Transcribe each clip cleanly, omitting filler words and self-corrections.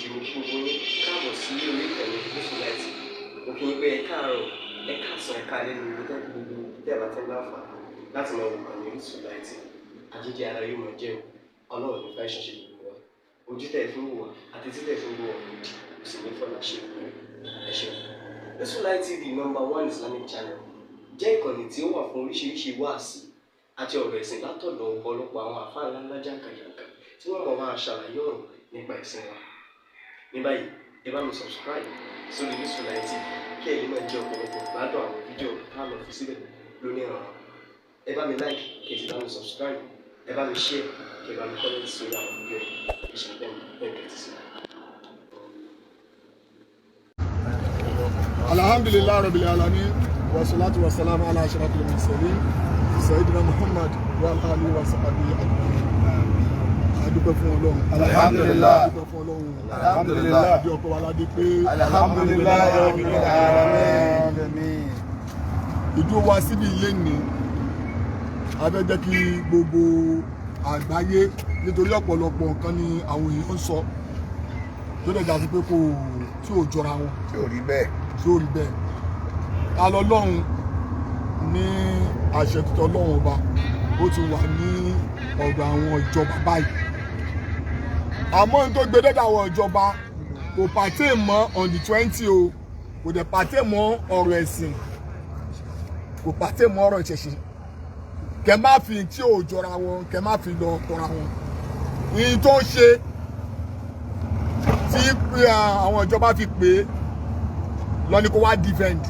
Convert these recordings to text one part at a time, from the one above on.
lẹ́ẹ̀kejì mo kí gbogbo yín káàbọ̀ sí orí ìkànnì Oṣùláìtì. Mo kí yín pé ẹ káàárọ̀, ẹ káàsán, ẹ káalẹ́ ní gbogbo tẹ́ bá tẹ́ láǹfà láti máa wò ìkànnì Oṣùláìtì. Àjíjẹ ara yóò máa jẹ́ o, Ọlọ́run ní fẹ́ ṣẹ̀ṣẹ̀ gbogbo wa. Ojú tẹ̀ fún wò wá àti títẹ̀ fún wò wá kò sì ní fọ́nà ṣe ẹ ṣeun. Oṣùláìtì TV #1 Islamic channel jẹ́ ìkànnì tí ó wà fún oríṣiríṣi wáàsí àti ọ̀rọ̀ ẹ̀sìn látọ̀dọ̀ ọ̀pọ̀lọpọ̀ àwọn àfáà ńláńlá jàǹkàjàǹkà tí wọ́n mọ̀ máa ṣàlàyé ọ̀rọ̀ nípa ẹ̀sìn wa. Ní báyìí, ẹ bá mi subscribe sórí Oṣùláìtì kí ẹ̀yin máa jẹ́ ọ̀pọ̀lọpọ̀ gbádùn àwọn fídíò táwọn fi síbẹ̀ lónìí ọ̀rọ̀. Ẹ bá mi like kí ẹ sì bá mi subscribe, ẹ bá mi share kí ẹ bá mi comment sórí àwọn fídíò yìí. Ìṣẹ̀lẹ̀ bẹ́ẹ̀ kẹ́tì sí. Alhamdulillah rabbil alamin wa salatu wa salam ala ashrafil mursalin sayyidina Muhammad wa alihi wa sahbihi ajma'in. Adúpẹ́ fún Ọlọ́run. Alhamdulillah. Adúpẹ́ fún Ọlọ́run. Alhamdulillah. Adé ọkọ wa ládé pé Alhamdulillah rabbil alamin. Ìdúró wa síbi ilé ní a fẹ́ jẹ́ kí gbogbo àgbáyé nítorí ọ̀pọ̀lọpọ̀ nǹkan ni àwọn èèyàn ń sọ tó dẹ̀ jà sí pé kò tí ò jọra wọn. Tí ò rí bẹ́ẹ̀. Sórí bẹ́ẹ̀ alọ́lọ́run ní àṣẹ títọ́ ọlọ́run ọba ó ti wà ní ọ̀dọ̀ àwọn ìjọba báyìí àmọ́ n tó gbé dọ́dọ̀ àwọn ìjọba kò pàtẹ́ mọ́ on the 20 o kò dẹ̀ pàtẹ́ mọ́ ọ̀rọ̀ ẹ̀sìn kò pàtẹ́ mọ́ ọ̀rọ̀ ìṣẹ̀ṣe kẹ má fi tí ò jọra wọn kẹ má fi lọ tọra wọn ní tó ń ṣe tí àwọn ìjọba fi pè é lọ́ni kó wá defend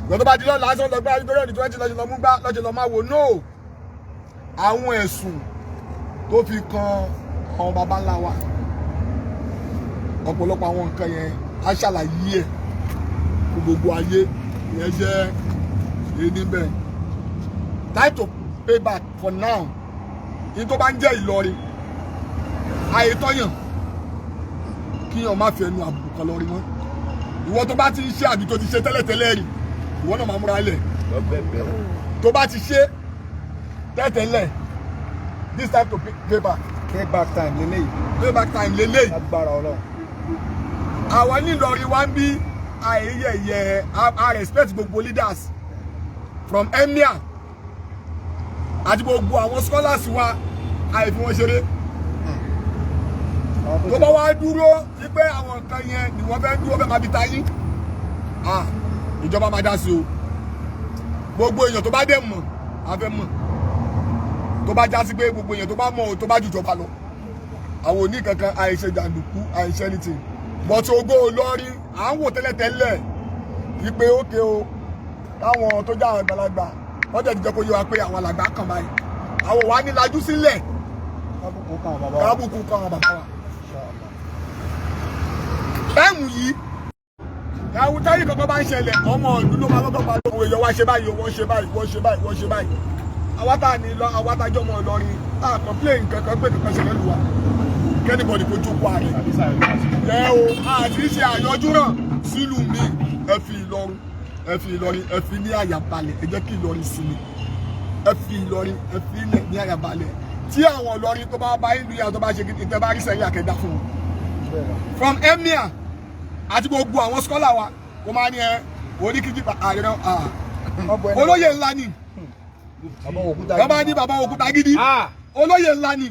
lọ́tọ́ bá di lọ́la lásán lọ́gbà nítorí ọ̀dì 20 lọ́jọ́ lọ mú gbá lọ́jọ́ lọ máa wò no àwọn ẹ̀sùn tó fi kan àwọn baba ńlá wa ọ̀pọ̀lọpọ̀ àwọn nǹkan yẹn á ṣàlàyé ẹ̀ fún gbogbo ayé ìyẹn jẹ́ èyí níbẹ̀ time to pay back for now ní tó bá ń jẹ́ Ìlọrin àyètọ́yàn kíyàn má fi ẹnu àbùkù kan lọ rí wọn ìwọ tó bá ti ń ṣe àbí tó ti ṣe tẹ́lẹ̀tẹ́lẹ̀ rí ìwọ náà máa múra lẹ̀ tó bá ti ṣe tẹ́tẹ́lẹ̀ this time to pay back. Payback time lélẹ́yìí. Payback time lélẹ́yìí. Agbára Ọlọ́run. Àwọn nílọrin wá ń bí ayẹyẹ I respect gbogbo leaders from emir àti gbogbo àwọn scholars wa àìfi wọn ṣeré tó bá wá dúró wípé àwọn nǹkan yẹn ni wọ́n fẹ́ dúró fẹ́ máa bí táyé ìjọba máa dá sí o gbogbo èèyàn tó bá dẹ̀ mọ̀ a fẹ́ mọ̀ tó bá já sí pé gbogbo èèyàn tó bá mọ̀ tó bá jùjọba lọ àwọn òní kankan àìṣe jàǹdùkú àìṣe anything but Ògo Ìlọrin à ń wò tẹ́lẹ̀tẹ́lẹ̀ wípé ókè o táwọn tó já àwọn àgbàlagbà wọ́n jẹ́ ìjẹ́ kó yé wa pé àwọn alàgbà kan báyìí àwọn wà ní lajú sílẹ̀ kábùkù kan àwọn bàbá wa ẹ̀mù yìí ẹ̀wù tẹ́yìn kankan bá ń ṣẹlẹ̀ ọmọ ìlú ló máa lọ́gbọ́n pa lóhùn èèyàn wá ṣe báyìí wọ́n ṣe báyìí wọ́n ṣe báyìí wọ́n ṣe báyìí àwátá ni lọ àwátájọ́ ọmọ Ìlọrin complain kankan pé kankan ṣẹlẹ̀ lù wá kẹ́nìbọ̀dì kò jókòó ààrẹ ẹ o àti ṣe àyọjú náà sílùú mi ẹ fi Ìlọrin ẹ fi ní àyàbalẹ̀ ẹ jẹ́ kí Ìlọrin sinmi ẹ fi Ìlọrin ẹ fi ní àyàbalẹ̀ tí àwọn Ìlọrin tó bá bá ìlú yà tó bá ṣe kí tẹ bá rí sẹ́yìn àkẹ́dá fún wọn from emir àti gbogbo àwọn scholar wa kò máa ní ẹ oníkìkì ààrẹ náà olóyè ńlá ni wọ́n bá ní bàbá Okutagidi olóyè ńlá ni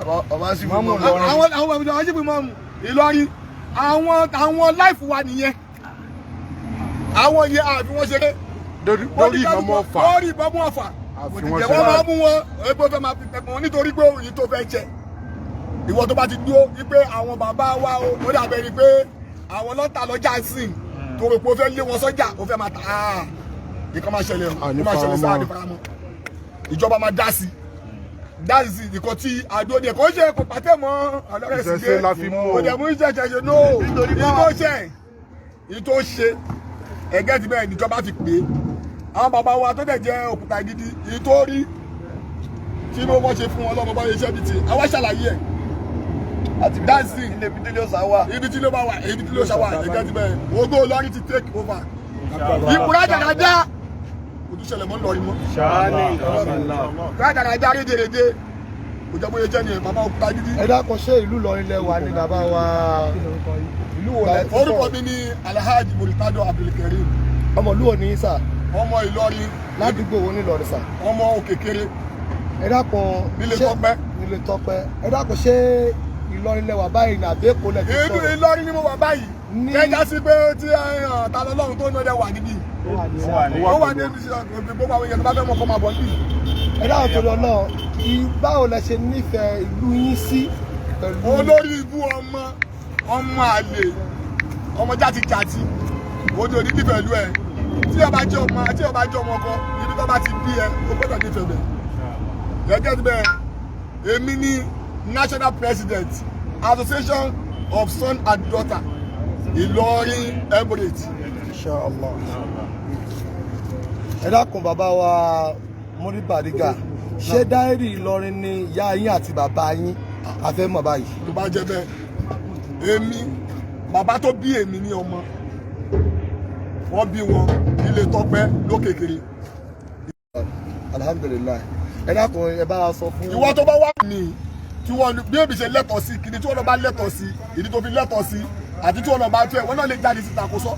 àwọn bàbá ṣe fún mọ́mù Ìlọrin àwọn láìfù wa nìyẹn àwọn yẹ àfi wọ́n ṣeré lórí ìbọmọ ọ̀fà wọ́n máa mú wọn epo tó máa fi pẹ̀pọ̀ wọn nítorí pé òyìn tó fẹ́ jẹ ìwọ tó bá ti dúró wípé àwọn bàbá wa ó dàbẹ̀ ni pé àwọn lọ́tà lọ́jà sìn tó rò pé ó fẹ́ lé wọn sọ́jà ó fẹ́ máa tà nǹkan máa ṣẹlẹ̀ ó máa ṣẹlẹ̀ sáà ní faramọ́ ìjọba máa dá sí nǹkan tí àdóde kò ṣe kò pàtẹ́ mọ́ ọlọ́rẹ̀ sí ṣe kò dẹ̀ mú ìṣẹ̀ṣẹ̀ no ìtò ṣe ẹgẹ́ ti bẹ́ẹ̀ níjọba fi pè é àwọn bàbá wa tó dẹ̀ jẹ́ Òkútagidi ìtò rí tí wọ́n ṣe fún wọn lọ́mọ bá yẹ iṣẹ́ bíi ti àwa ṣàlàyé ẹ̀ àti dáńsì ibi tí ló bá wà ibi tí ló ṣàwà ẹgẹ́ ti bẹ́ẹ̀ Ògo Ìlọrin ti take over ìkúrá jàdájá kò tún ṣẹlẹ̀ mọ́ lọ́rin mọ́ rájàdájá rédèrèdè kò jẹ́ bóyá jẹ́ ni bàbá Okutagidi. Ẹ dákun ṣé ìlú Ìlọrin lẹ wà ní bàbá wa? Ìlú wo lẹ ti sọ? Orúkọ mi ni Alhaji Murtado Abdulkarim. Ọmọ ìlú wo ni sà? Ọmọ Ìlọrin. Ládùúgbò wo ní Ìlọrin sà? Ọmọ Òkèkèrè. Ẹ dákun Nílé Tọ́pẹ́. Nílé Tọ́pẹ́. Ẹ dákun ṣé Ìlọrin lẹ wà báyìí ní àbí Èkó lẹ ti sọ̀rọ̀? Ìlọrin ni mo wà báyìí. Kẹjá sí pé tí ta lọ́lọ́run tó náà wà níbí. Ó wà ní gbogbo àwọn èèyàn tó bá fẹ́ mọ̀ kọ́ máa bọ̀ níbí. Ẹ dákun torí Ọlọ́run, báwo lẹ ṣe nífẹ̀ẹ́ ìlú yín sí pẹ̀lú? Olórí ibú ọmọ àlè, ọmọ játijàti, òde òní nífẹ̀ẹ́ ìlú ẹ̀. Tí ọba jẹ́ ọmọ ọkọ, ibi tó bá ti bí ẹ, o gbọ́dọ̀ nífẹ̀ẹ́ bẹ̀. Gẹ́gẹ́ bẹ́ẹ̀, èmi ni National President, Association of Son and Daughter, Ìlọrin Emirate. Inshallah. Ẹ dákun bàbá wa Múrí Bàrígà, ṣé dáírì Ìlọrin ni ìyá yín àti bàbá yín a fẹ́ mọ̀ báyìí? Tó bá jẹ́ bẹ́ẹ̀, èmi, bàbá tó bí èmi ní ọmọ, wọ́n bí wọn Nílé Tọ́pẹ́ lókèkèrè. Alhamdulillah. Ẹ dákun ẹ bá wa sọ fún. Ìwọ tó bá wà ní tí wọ́n bí èmi ṣe lẹ́tọ̀ọ́ sí, kìíní tí wọ́n bá lẹ́tọ̀ọ́ sí, ìdí tó fi lẹ́tọ̀ọ́ sí, àti tí wọ́n bá fẹ́, wọ́n náà lè jáde síta kó sọ.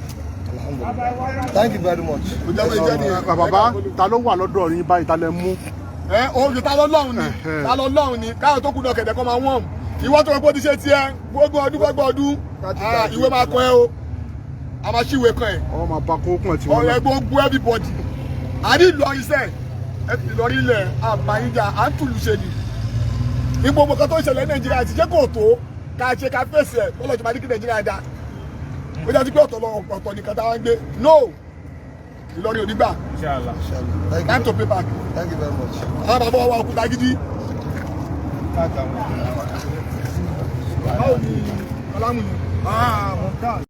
Alhamdulillah. Thank you very much. Bàbá ta ló wà lọ́dọ̀ yín báyìí ta lẹ mú? Oògùn ta lọ́lọ́run ni káyọ̀ tó kù náà kẹ̀dẹ̀ kọ́ máa wọ́n. Ìwọ tó rẹ̀ bó ti ṣe tiẹ̀ gbogbo ọdún ìwé máa kọ́ ẹ o, a máa ṣíwèé kan ẹ̀. Ọ máa bá kókùn ẹ̀ tí wọ́n. Ọ̀rẹ́ gbogbo everybody. A ní Ìlọrin sẹ́, Ìlọrin ilẹ̀ àbáyíjà à ń tùlù ṣe ni. Ní gbogbo kan tó ń ṣẹlẹ̀ Nàìjíríà ti jẹ́ kò tó ká ṣe ká fèsì ẹ̀ bọ́lọ̀ ìjọba ní kí Nàìjíríà dá. Ó jẹ́ sí pé ọ̀tọ̀ nìkan tá wá ń gbé. No! Ìlọrin ò ní gbà. Inshallah. Time to pay back. Thank you very much. Àwọn bàbá wa Okutagidi. Báwo ni Ọlámùyí?